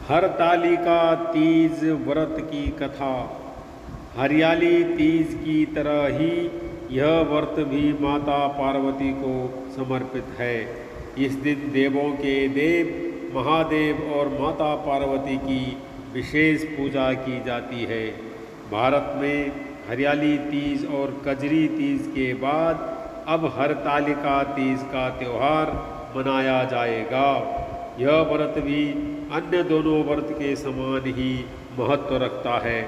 हरतालिका तीज व्रत की कथा। हरियाली तीज की तरह ही यह व्रत भी माता पार्वती को समर्पित है। इस दिन देवों के देव महादेव और माता पार्वती की विशेष पूजा की जाती है। भारत में हरियाली तीज और कजरी तीज के बाद अब हरतालिका तीज का त्यौहार मनाया जाएगा। यह व्रत भी अन्य दोनों व्रत के समान ही महत्व रखता है।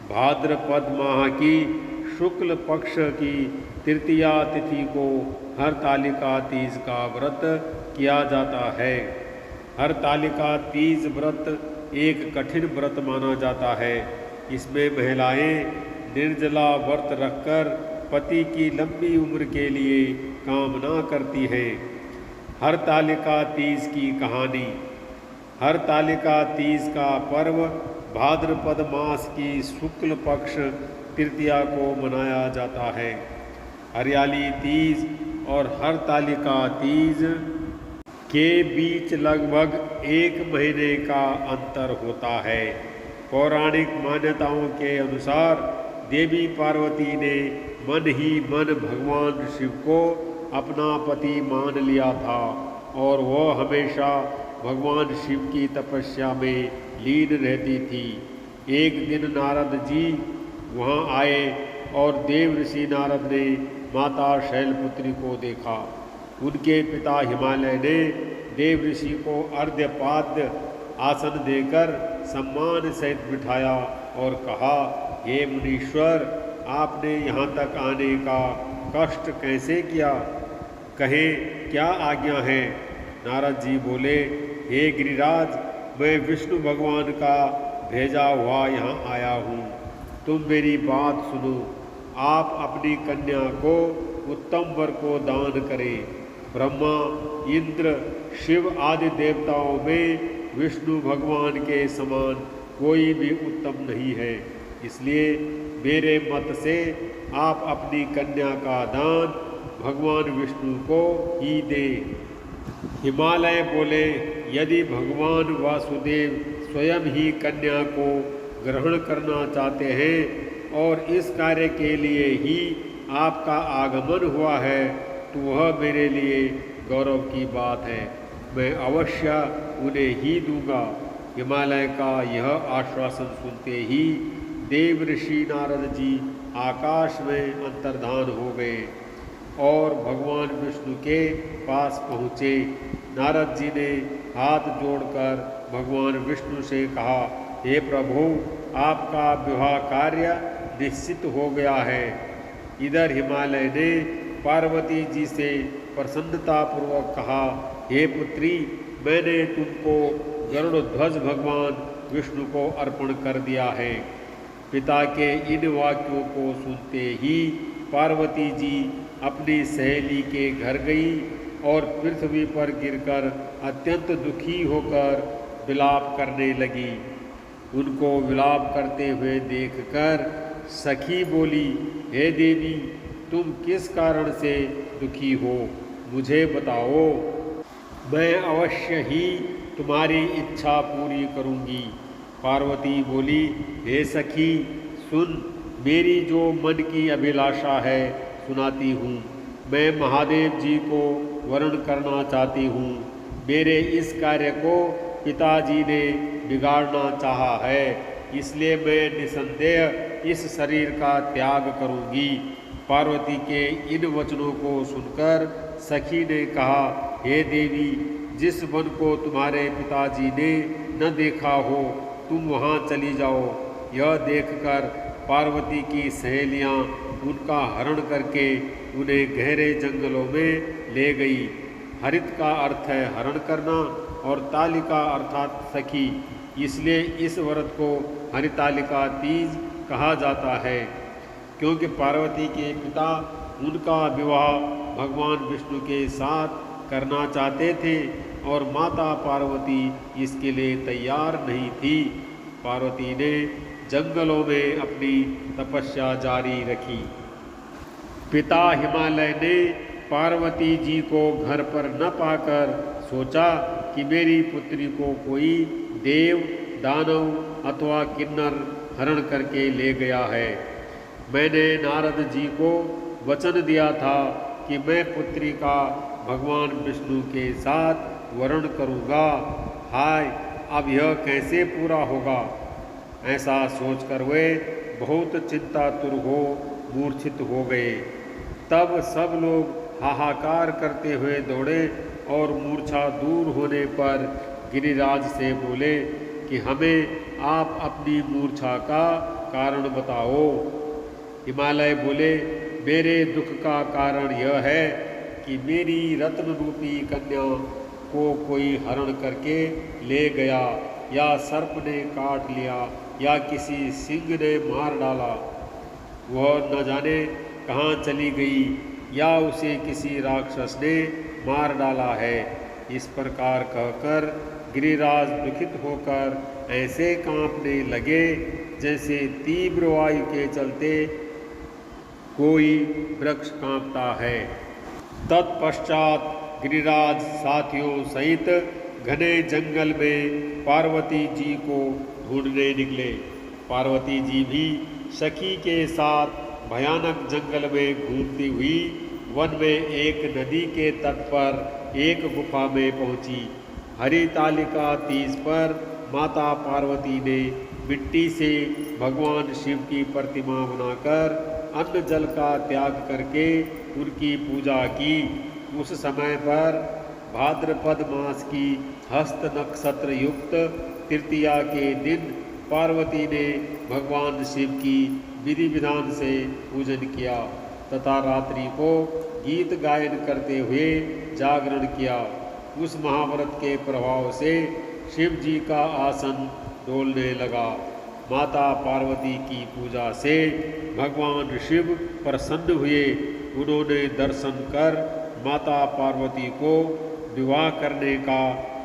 भाद्रपद माह की शुक्ल पक्ष की तृतीया तिथि को हरतालिका तीज का व्रत किया जाता है। हरतालिका तीज व्रत एक कठिन व्रत माना जाता है। इसमें महिलाएं निर्जला व्रत रखकर पति की लंबी उम्र के लिए कामना करती हैं। हरतालिका तीज की कहानी। हरतालिका तीज का पर्व भाद्रपद मास की शुक्ल पक्ष तृतीया को मनाया जाता है। हरियाली तीज और हरतालिका तीज के बीच लगभग 1 महीने का अंतर होता है। पौराणिक मान्यताओं के अनुसार देवी पार्वती ने मन ही मन भगवान शिव को अपना पति मान लिया था और वह हमेशा भगवान शिव की तपस्या में लीन रहती थी। एक दिन नारद जी वहाँ आए और देव ऋषि नारद ने माता शैलपुत्री को देखा। उनके पिता हिमालय ने देव ऋषि को अर्घ्यपाद्य आसन देकर सम्मान सहित बिठाया और कहा, हे मुनीश्वर, आपने यहाँ तक आने का कष्ट कैसे किया? कहें क्या आज्ञा है? नारद जी बोले, हे गिरिराज, मैं विष्णु भगवान का भेजा हुआ यहाँ आया हूँ। तुम मेरी बात सुनो। आप अपनी कन्या को उत्तम वर को दान करें। ब्रह्मा, इंद्र, शिव आदि देवताओं में विष्णु भगवान के समान कोई भी उत्तम नहीं है। इसलिए मेरे मत से आप अपनी कन्या का दान भगवान विष्णु को ही दें। हिमालय बोले, यदि भगवान वासुदेव स्वयं ही कन्या को ग्रहण करना चाहते हैं और इस कार्य के लिए ही आपका आगमन हुआ है, तो वह मेरे लिए गौरव की बात है। मैं अवश्य उन्हें ही दूंगा। हिमालय का यह आश्वासन सुनते ही देव ऋषि नारद जी आकाश में अंतर्धान हो गए और भगवान विष्णु के पास पहुँचे। नारद जी ने हाथ जोड़कर भगवान विष्णु से कहा, हे प्रभु, आपका विवाह कार्य निश्चित हो गया है। इधर हिमालय ने पार्वती जी से प्रसन्नतापूर्वक कहा, हे पुत्री, मैंने तुमको गरुड़ध्वज भगवान विष्णु को अर्पण कर दिया है। पिता के इन वाक्यों को सुनते ही पार्वती जी अपनी सहेली के घर गई और पृथ्वी पर गिरकर अत्यंत दुखी होकर विलाप करने लगी। उनको विलाप करते हुए देखकर सखी बोली, हे देवी, तुम किस कारण से दुखी हो? मुझे बताओ, मैं अवश्य ही तुम्हारी इच्छा पूरी करूंगी। पार्वती बोली, हे सखी, सुन, मेरी जो मन की अभिलाषा है सुनाती हूँ। मैं महादेव जी को वरण करना चाहती हूँ। मेरे इस कार्य को पिताजी ने बिगाड़ना चाहा है, इसलिए मैं निसंदेह इस शरीर का त्याग करूँगी। पार्वती के इन वचनों को सुनकर सखी ने कहा, हे देवी, जिस वन को तुम्हारे पिताजी ने न देखा हो, तुम वहाँ चली जाओ। यह देखकर पार्वती की सहेलियाँ उनका हरण करके उन्हें गहरे जंगलों में ले गई। हरित का अर्थ है हरण करना और तालिका अर्थात सखी, इसलिए इस व्रत को हरितालिका तीज कहा जाता है, क्योंकि पार्वती के पिता उनका विवाह भगवान विष्णु के साथ करना चाहते थे और माता पार्वती इसके लिए तैयार नहीं थी। पार्वती ने जंगलों में अपनी तपस्या जारी रखी। पिता हिमालय ने पार्वती जी को घर पर न पाकर सोचा कि मेरी पुत्री को कोई देव, दानव अथवा किन्नर हरण करके ले गया है। मैंने नारद जी को वचन दिया था कि मैं पुत्री का भगवान विष्णु के साथ वरण करूँगा। हाय, अब यह कैसे पूरा होगा? ऐसा सोचकर वे बहुत चिंतातुर हो मूर्छित हो गए। तब सब लोग हाहाकार करते हुए दौड़े और मूर्छा दूर होने पर गिरिराज से बोले कि हमें आप अपनी मूर्छा का कारण बताओ। हिमालय बोले, मेरे दुख का कारण यह है कि मेरी रत्न रूपी कन्या को कोई हरण करके ले गया, या सर्प ने काट लिया, या किसी सिंह ने मार डाला। वह न जाने कहाँ चली गई, या उसे किसी राक्षस ने मार डाला है। इस प्रकार कहकर गिरिराज दुखित होकर ऐसे कांपने लगे जैसे तीव्र वायु के चलते कोई वृक्ष कांपता है। तत्पश्चात गिरिराज साथियों सहित घने जंगल में पार्वती जी को ढूंढने निकले। पार्वती जी भी सखी के साथ भयानक जंगल में घूमती हुई वन में एक नदी के तट पर एक गुफा में पहुंची। हरितालिका तीज पर माता पार्वती ने मिट्टी से भगवान शिव की प्रतिमा बनाकर अन्न जल का त्याग करके उनकी पूजा की। उस समय पर भाद्रपद मास की हस्त नक्षत्र युक्त तृतीया के दिन पार्वती ने भगवान शिव की विधि विधान से पूजन किया तथा रात्रि को गीत गायन करते हुए जागरण किया। उस महाव्रत के प्रभाव से शिव जी का आसन डोलने लगा। माता पार्वती की पूजा से भगवान शिव प्रसन्न हुए। उन्होंने दर्शन कर माता पार्वती को विवाह करने का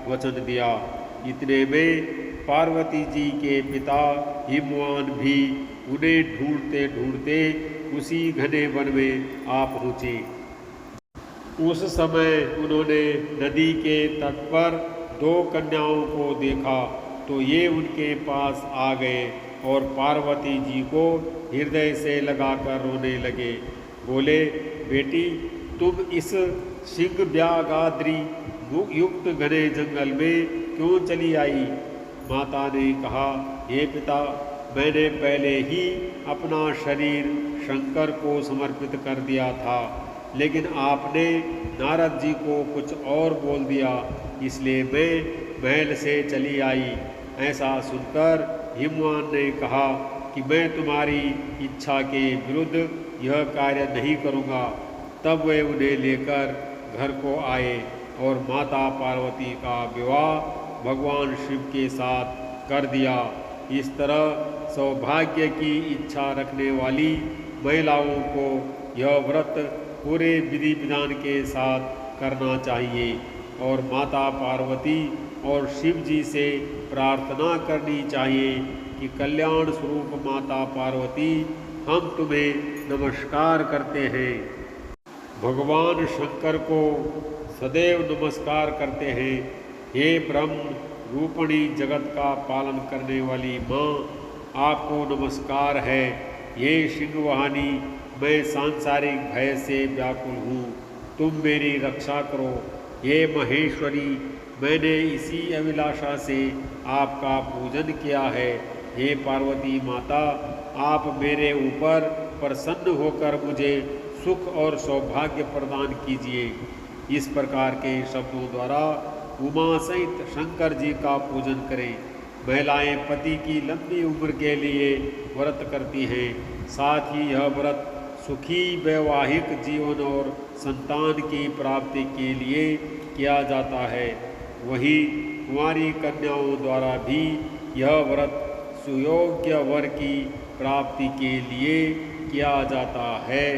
वचन दिया। इतने में पार्वती जी के पिता हिमवान भी उन्हें ढूंढते ढूंढते उसी घने वन में आ पहुँचे। उस समय उन्होंने नदी के तट पर 2 कन्याओं को देखा तो ये उनके पास आ गए और पार्वती जी को हृदय से लगाकर रोने लगे। बोले, बेटी, तुम इस सिंह व्याघ्रादि युक्त घने जंगल में क्यों चली आई? माता ने कहा, हे पिता, मैंने पहले ही अपना शरीर शंकर को समर्पित कर दिया था, लेकिन आपने नारद जी को कुछ और बोल दिया, इसलिए मैं महल से चली आई। ऐसा सुनकर हिमवान ने कहा कि मैं तुम्हारी इच्छा के विरुद्ध यह कार्य नहीं करूँगा। तब वे उन्हें लेकर घर को आए और माता पार्वती का विवाह भगवान शिव के साथ कर दिया। इस तरह सौभाग्य की इच्छा रखने वाली महिलाओं को यह व्रत पूरे विधि विधान के साथ करना चाहिए और माता पार्वती और शिव जी से प्रार्थना करनी चाहिए कि कल्याण स्वरूप माता पार्वती, हम तुम्हें नमस्कार करते हैं। भगवान शंकर को सदैव नमस्कार करते हैं। हे ब्रह्म रूपणी जगत का पालन करने वाली माँ, आपको नमस्कार है। ये सिंहवाहिनी, मैं सांसारिक भय से व्याकुल हूँ, तुम मेरी रक्षा करो। हे महेश्वरी, मैंने इसी अभिलाषा से आपका पूजन किया है। हे पार्वती माता, आप मेरे ऊपर प्रसन्न होकर मुझे सुख और सौभाग्य प्रदान कीजिए। इस प्रकार के शब्दों द्वारा उमा सहित शंकर जी का पूजन करें। महिलाएं पति की लंबी उम्र के लिए व्रत करती हैं। साथ ही यह व्रत सुखी वैवाहिक जीवन और संतान की प्राप्ति के लिए किया जाता है। वहीं कुंवारी कन्याओं द्वारा भी यह व्रत सुयोग्य वर की प्राप्ति के लिए किया जाता है।